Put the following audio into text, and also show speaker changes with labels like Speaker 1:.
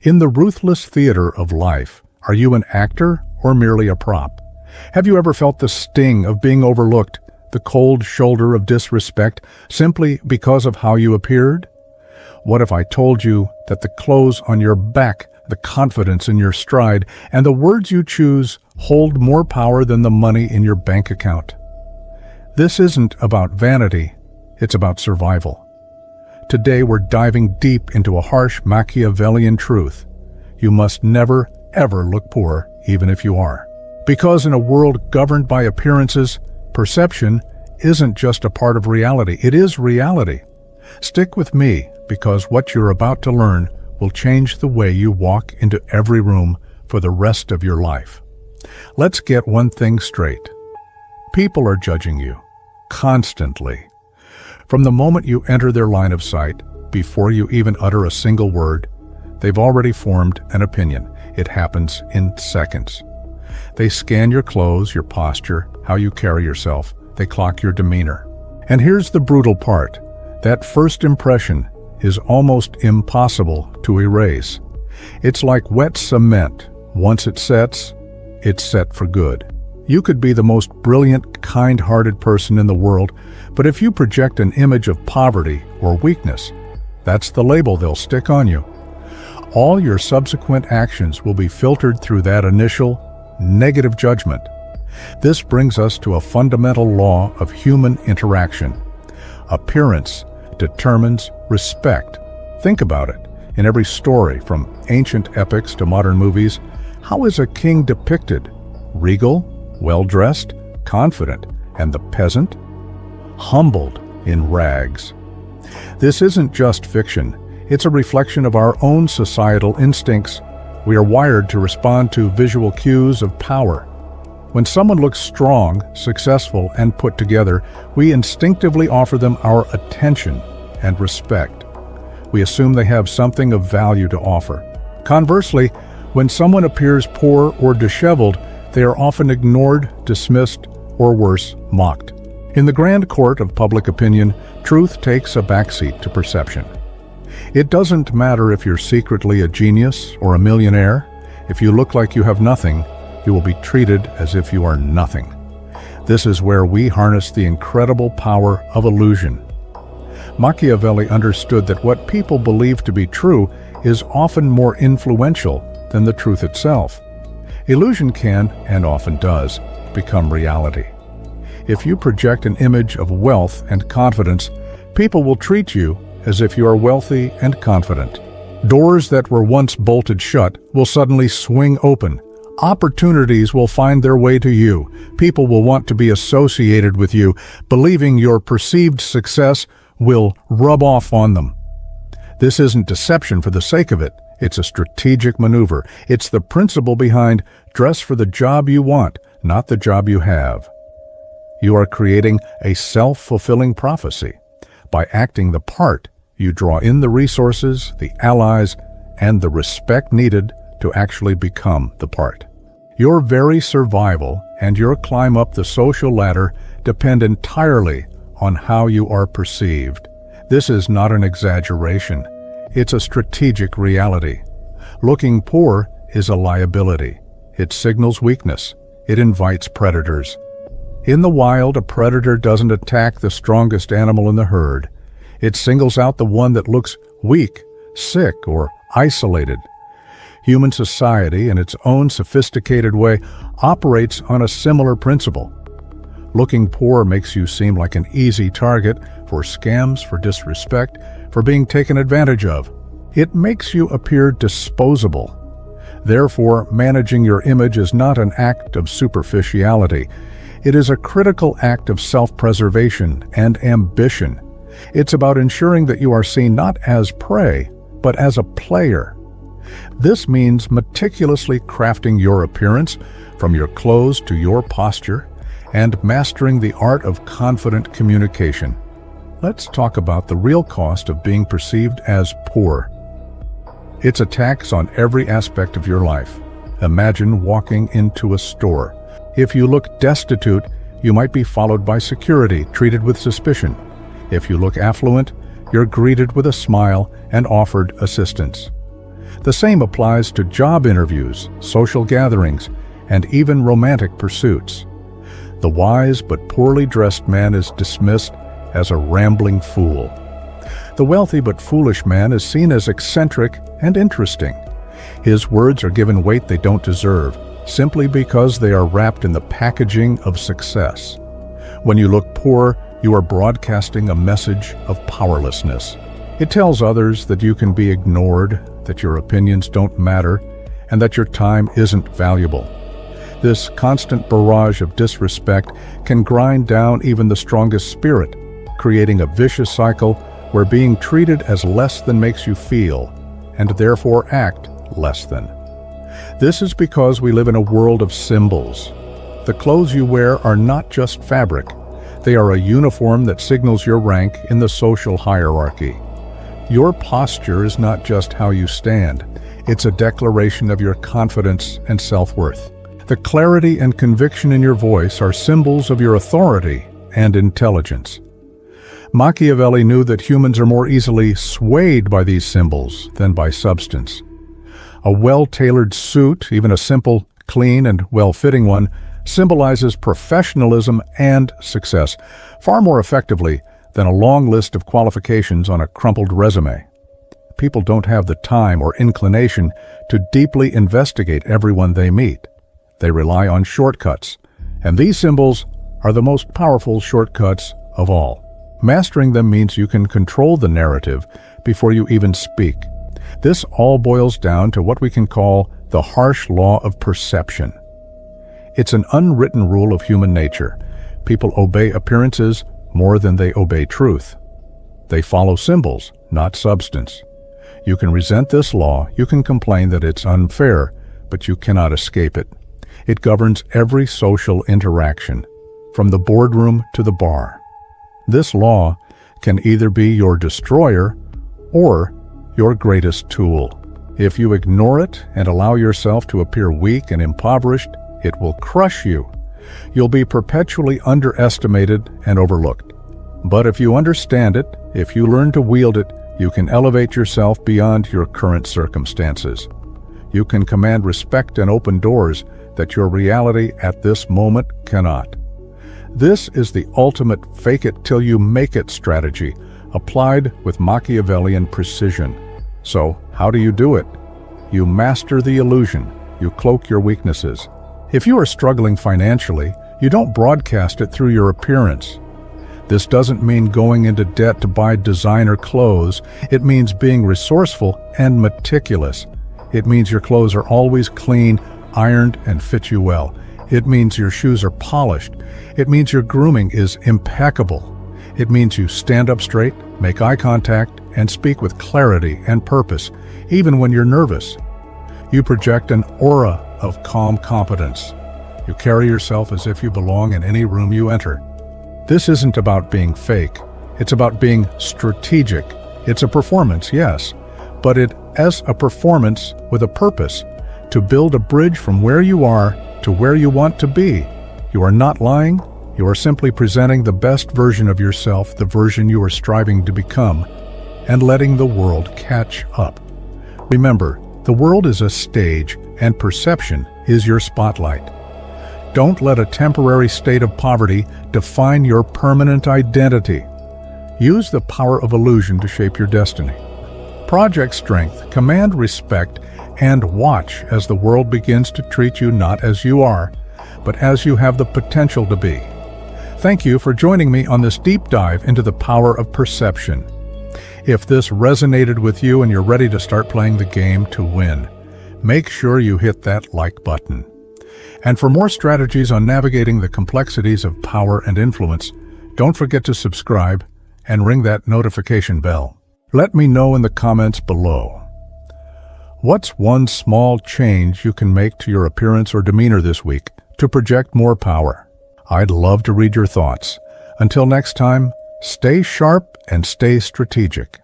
Speaker 1: In the ruthless theater of life, are you an actor or merely a prop? Have you ever felt the sting of being overlooked, the cold shoulder of disrespect, simply because of how you appeared? What if I told you that the clothes on your back, the confidence in your stride, and the words you choose hold more power than the money in your bank account? This isn't about vanity, it's about survival. Today we're diving deep into a harsh Machiavellian truth. You must never, ever look poor, even if you are. Because in a world governed by appearances, perception isn't just a part of reality, it is reality. Stick with me, because what you're about to learn will change the way you walk into every room for the rest of your life. Let's get one thing straight. People are judging you, constantly. From the moment you enter their line of sight, before you even utter a single word, they've already formed an opinion. It happens in seconds. They scan your clothes, your posture, how you carry yourself. They clock your demeanor. And here's the brutal part. That first impression is almost impossible to erase. It's like wet cement. Once it sets, it's set for good. You could be the most brilliant, kind-hearted person in the world, but if you project an image of poverty or weakness, that's the label they'll stick on you. All your subsequent actions will be filtered through that initial, negative judgment. This brings us to a fundamental law of human interaction. Appearance determines respect. Think about it. In every story, from ancient epics to modern movies, how is a king depicted? Regal, well-dressed, confident, and the peasant? Humbled in rags. This isn't just fiction. It's a reflection of our own societal instincts. We are wired to respond to visual cues of power. When someone looks strong, successful, and put together, we instinctively offer them our attention and respect. We assume they have something of value to offer. Conversely, when someone appears poor or disheveled, they are often ignored, dismissed, or worse, mocked. In the grand court of public opinion, truth takes a backseat to perception. It doesn't matter if you're secretly a genius or a millionaire. If you look like you have nothing, you will be treated as if you are nothing. This is where we harness the incredible power of illusion. Machiavelli understood that what people believe to be true is often more influential than the truth itself. Illusion can, and often does, become reality. If you project an image of wealth and confidence, people will treat you as if you are wealthy and confident. Doors that were once bolted shut will suddenly swing open. Opportunities will find their way to you. People will want to be associated with you, believing your perceived success will rub off on them. This isn't deception for the sake of it. It's a strategic maneuver. It's the principle behind dress for the job you want, not the job you have. You are creating a self-fulfilling prophecy. By acting the part, you draw in the resources, the allies, and the respect needed to actually become the part. Your very survival and your climb up the social ladder depend entirely on how you are perceived. This is not an exaggeration. It's a strategic reality. Looking poor is a liability. It signals weakness. It invites predators. In the wild, a predator doesn't attack the strongest animal in the herd. It singles out the one that looks weak, sick, or isolated. Human society, in its own sophisticated way, operates on a similar principle. Looking poor makes you seem like an easy target for scams, for disrespect, for being taken advantage of. It makes you appear disposable. Therefore, managing your image is not an act of superficiality. It is a critical act of self-preservation and ambition. It's about ensuring that you are seen not as prey, but as a player. This means meticulously crafting your appearance, from your clothes to your posture, and mastering the art of confident communication. Let's talk about the real cost of being perceived as poor. It's a tax on every aspect of your life. Imagine walking into a store. If you look destitute, you might be followed by security, treated with suspicion. If you look affluent, you're greeted with a smile and offered assistance. The same applies to job interviews, social gatherings, and even romantic pursuits. The wise but poorly dressed man is dismissed as a rambling fool. The wealthy but foolish man is seen as eccentric and interesting. His words are given weight they don't deserve, simply because they are wrapped in the packaging of success. When you look poor, you are broadcasting a message of powerlessness. It tells others that you can be ignored, that your opinions don't matter, and that your time isn't valuable. This constant barrage of disrespect can grind down even the strongest spirit, creating a vicious cycle where being treated as less than makes you feel, and therefore act less than. This is because we live in a world of symbols. The clothes you wear are not just fabric. They are a uniform that signals your rank in the social hierarchy. Your posture is not just how you stand. It's a declaration of your confidence and self-worth. The clarity and conviction in your voice are symbols of your authority and intelligence. Machiavelli knew that humans are more easily swayed by these symbols than by substance. A well-tailored suit, even a simple, clean, and well-fitting one, symbolizes professionalism and success far more effectively than a long list of qualifications on a crumpled resume. People don't have the time or inclination to deeply investigate everyone they meet. They rely on shortcuts, and these symbols are the most powerful shortcuts of all. Mastering them means you can control the narrative before you even speak. This all boils down to what we can call the harsh law of perception. It's an unwritten rule of human nature. People obey appearances more than they obey truth. They follow symbols, not substance. You can resent this law, you can complain that it's unfair, but you cannot escape it. It governs every social interaction, from the boardroom to the bar. This law can either be your destroyer or your greatest tool. If you ignore it and allow yourself to appear weak and impoverished, it will crush you. You'll be perpetually underestimated and overlooked. But if you understand it, if you learn to wield it, you can elevate yourself beyond your current circumstances. You can command respect and open doors that your reality at this moment cannot. This is the ultimate fake-it-till-you-make-it strategy, applied with Machiavellian precision. So, how do you do it? You master the illusion. You cloak your weaknesses. If you are struggling financially, you don't broadcast it through your appearance. This doesn't mean going into debt to buy designer clothes. It means being resourceful and meticulous. It means your clothes are always clean, ironed, and fit you well. It means your shoes are polished. It means your grooming is impeccable. It means you stand up straight, make eye contact, and speak with clarity and purpose, even when you're nervous. You project an aura of calm competence. You carry yourself as if you belong in any room you enter. This isn't about being fake. It's about being strategic. It's a performance, yes, but it as a performance with a purpose, to build a bridge from where you are to where you want to be. You are not lying. You are simply presenting the best version of yourself, the version you are striving to become, and letting the world catch up. Remember, the world is a stage, and perception is your spotlight. Don't let a temporary state of poverty define your permanent identity. Use the power of illusion to shape your destiny. Project strength, command respect, and watch as the world begins to treat you not as you are, but as you have the potential to be. Thank you for joining me on this deep dive into the power of perception. If this resonated with you and you're ready to start playing the game to win, make sure you hit that like button. And for more strategies on navigating the complexities of power and influence, don't forget to subscribe and ring that notification bell. Let me know in the comments below. What's one small change you can make to your appearance or demeanor this week to project more power? I'd love to read your thoughts. Until next time, stay sharp and stay strategic.